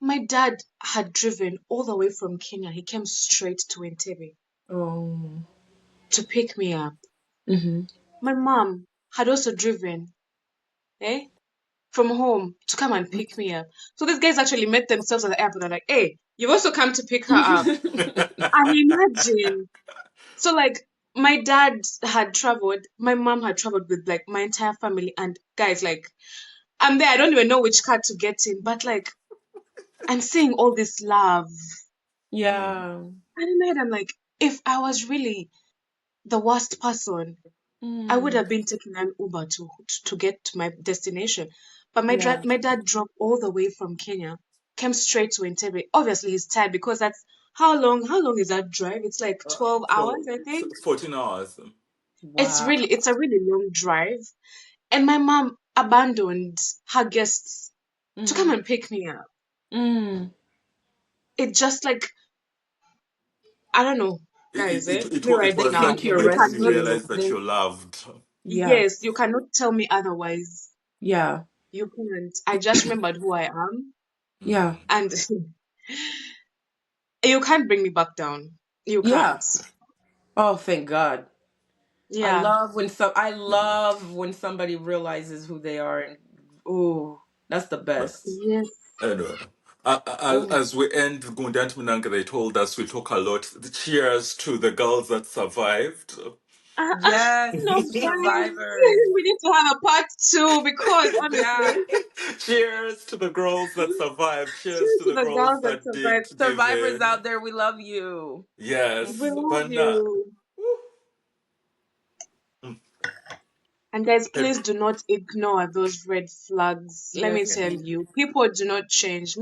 My dad had driven all the way from Kenya. He came straight to Entebbe Oh. to pick me up. Mm-hmm. My mom had also driven, eh? From home to come and pick me up. So these guys actually met themselves at the airport. They're like, hey, you've also come to pick her up. And imagine. So like my dad had traveled, my mom had traveled with like my entire family and guys, like I'm there, I don't even know which car to get in, but like I'm seeing all this love. mm, Yeah. And in my head I'm like, if I was really the worst person, I would Mm. have been taking an Uber to get to my destination. But Yeah. my dad drove all the way from Kenya, came straight to Entebbe. Obviously, he's tired because that's how long is that drive? It's like 12 hours, I think. 14 hours. Wow. It's a really long drive. And my mom abandoned her guests to come Mm-hmm. and pick me up. Mm. It just like I don't know, It, guys, it, it, me it, it right They was came now. that to your You moment when you cannot rescue. realized that They, you're loved. yeah. yes, you cannot tell me otherwise. Yeah. You can't. I just remembered who I am. Yeah. Mm. And you can't bring me back down. You Yeah. can't. Oh, thank God. Yeah. I love when somebody realizes who they are and ooh, that's the best. Yes. Anyway, Oh. as we end Gundant Minanga, they told us we talk a lot. Cheers to the girls that survived. Yes, No, guys. survivors. We need to have a part two because Yeah. honestly, Cheers to the girls that survived. Cheers cheers to to the the girls girls that that did survived. give Survivors in. out there, we love you. We Yes, Hmm. love but nah. you. And guys, Every, please do not ignore those red flags. Let me Yes, yeah. tell please. you, people do not change.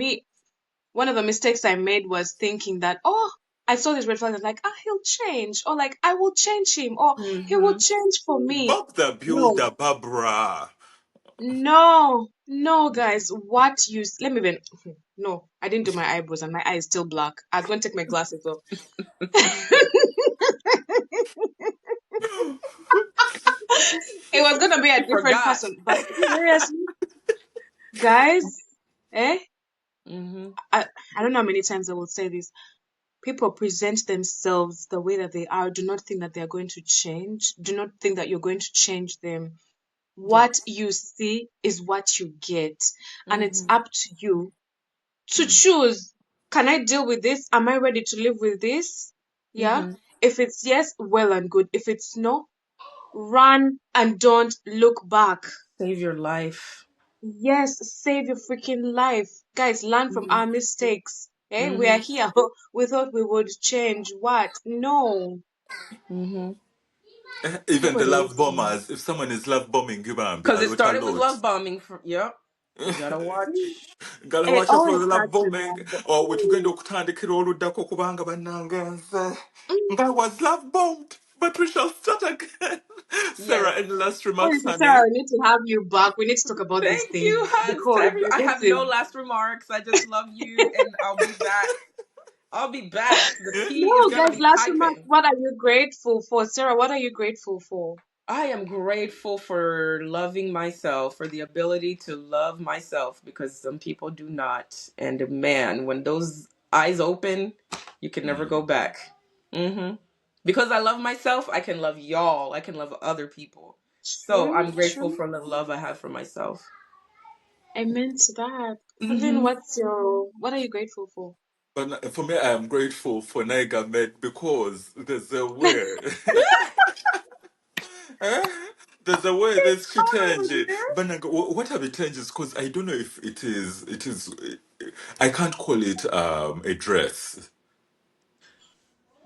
One of the mistakes I made was thinking that, oh, I saw this red flag, I was like, ah, he'll change, or like, I will change him, or he will Mm-hmm. change for me. Bob the No, Builder, Barbara. No, no, guys. Let me even. No, I didn't do my eyebrows and my eye is still black. I was going to take my glasses off. It was gonna be a She different forgot. person, but seriously, guys, eh? Mm-hmm. I don't know how many times I will say this. People present themselves the way that they are. Do not think that they are going to change. Do not think that you're going to change them. What Yes. you see is what you get, and it's Mm-hmm. up to you to Mm. choose. Can I deal with this? Am I ready to live with this? Yeah. Mm-hmm. If it's yes, well and good. If it's no, run and don't look back. Save your life. Yes, save your freaking life. Guys, learn from Mm-hmm. our mistakes. Eh? We are Mm-hmm. here. We thought we would change. What? No. Mm-hmm. Even the Nobody love wants to. bombers, if someone is love bombing you, Bambi, Because a it lot, a started with lot. love bombing. Yep. You gotta watch. Gotta It watch out for always the love starts with bombing. love. Or what you going to kutandikira oludako kubanga bannange nze nga was love bombed. But we shall start again. Sarah, Yes. any last remarks, Honestly, honey? Sarah, we need to have you back. We need to talk about this Thank you, thing hugs to because every. I have no last remarks. I just love you, and I'll be back. I'll be back. The tea is no, gonna guys, be last remark. piping. What are you grateful for? Sarah, what are you grateful for? I am grateful for loving myself, for the ability to love myself because some people do not. And man, when those eyes open, you can never go Mm. back. hmm Because I love myself, I can love y'all. I can love other people. So True, I'm grateful true. for the love I have for myself. Amen to that. Halin, hmm what are you grateful for? But for me, I am grateful for Niger Med because there's a way. Eh? There's a way this Oh, chitenji. But what are the changes? Because I don't know if it is. I can't call it a dress.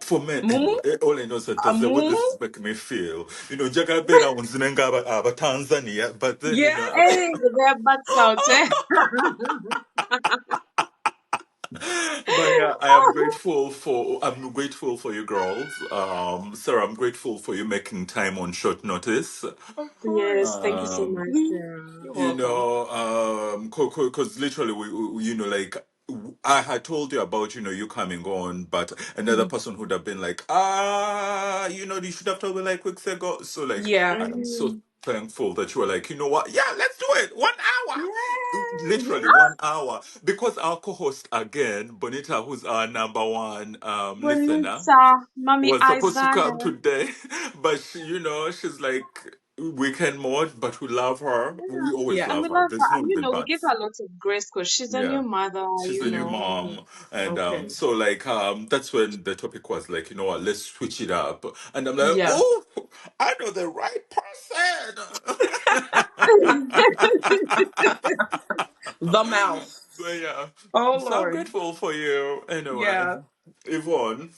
For men, Mumu? anyway, all I know is that A that's the way mumu? this is making me feel. Jaga Bera unzinenga aba Tanzania, but then Yes. Hey, the butts out, eh? but yeah, I'm grateful for you girls. Sarah, I'm grateful for you making time on short notice. Of Yes, course. thank you so Um, much, Sarah. You're welcome. because literally like I had told you about you coming on, but another Mhm. person would have been like, you should have told me like weeks ago. So like Yeah. I am so Mm, thankful that you were like, you know what? Yeah, let's do it. 1 hour, Yay! literally 1 hour, because our co-host again, Bonita, who's our number one listener, Bonita, Mommy was supposed to come Isaiah. today, but she's like weekend mode, but we love her. We Yeah. always Yeah. And love we her. love her. There's no And, ifs and we give buts. her lots of grace because she's a Yeah. new mother, She's the new Okay. mom. And Okay. so like that's when the topic was like, you know what, let's switch it up. And I'm like, Yeah. oh, I know the right person. The mouse. So yeah. Oh So I'm Lord. grateful for you. Anyway. Yeah. Yvonne.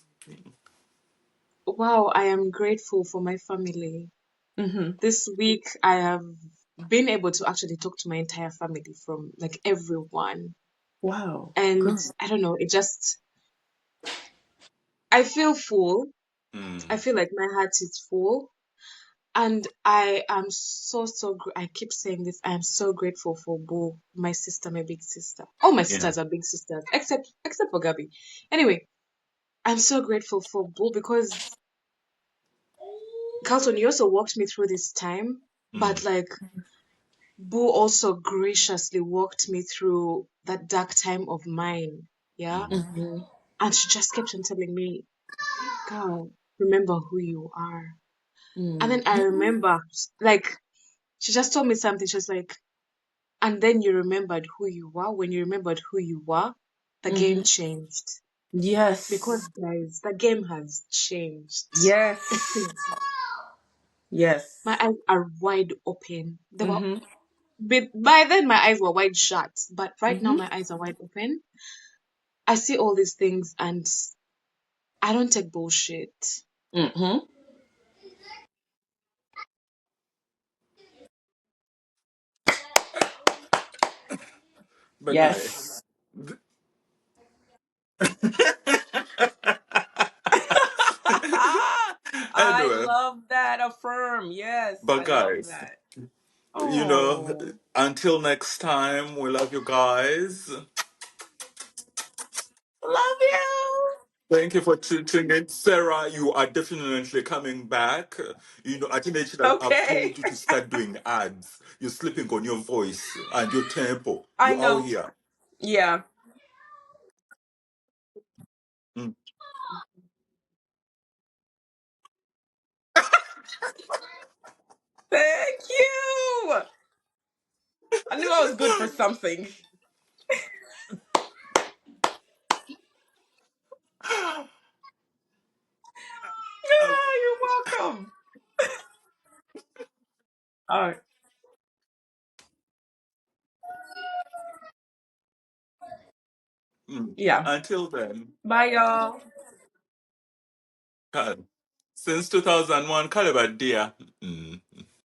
Wow, I am grateful for my family. hmm This week, I have been able to actually talk to my entire family from like everyone. Wow. And Good. I don't know, I feel full. I Mm, feel like my heart is full. And I am I keep saying this, I am so grateful for Boo, my sister, my big sister. All my yeah. sisters are big sisters, except for Gabby. Anyway, I'm so grateful for Boo because Carlton, you also walked me through this time, Mm, but like Boo also graciously walked me through that dark time of mine. Yeah. mm, hmm And she just kept on telling me, girl, remember who you are. And mm then I remember, like, she just told me something. She was like, and then you remembered who you were. When you remembered who you were, the game hmm changed. Because, Yes. guys, the game has changed. Yes. My Yes. eyes are wide open. hmm By then, my eyes were wide shut. But right now, hmm my eyes are wide open. I see all these things and I don't take bullshit. hmm but nice. Yes. I Anyway, love that. Affirm. Yes, but I love guys, that. You know, Oh, until next time, we love you guys. love you. Thank you for tuning in. Sarah, you are definitely coming back. You know, I think they should have I've Okay. told you to start doing ads. You're sleeping on your voice and your tempo. I You're out know. here. Yeah. Mm. Thank you. I knew I was good for something. Uh, Yeah, you're welcome. All right. mm. Yeah. Until then, Bye, y'all. God, since 2001, Caliber dear. Mm.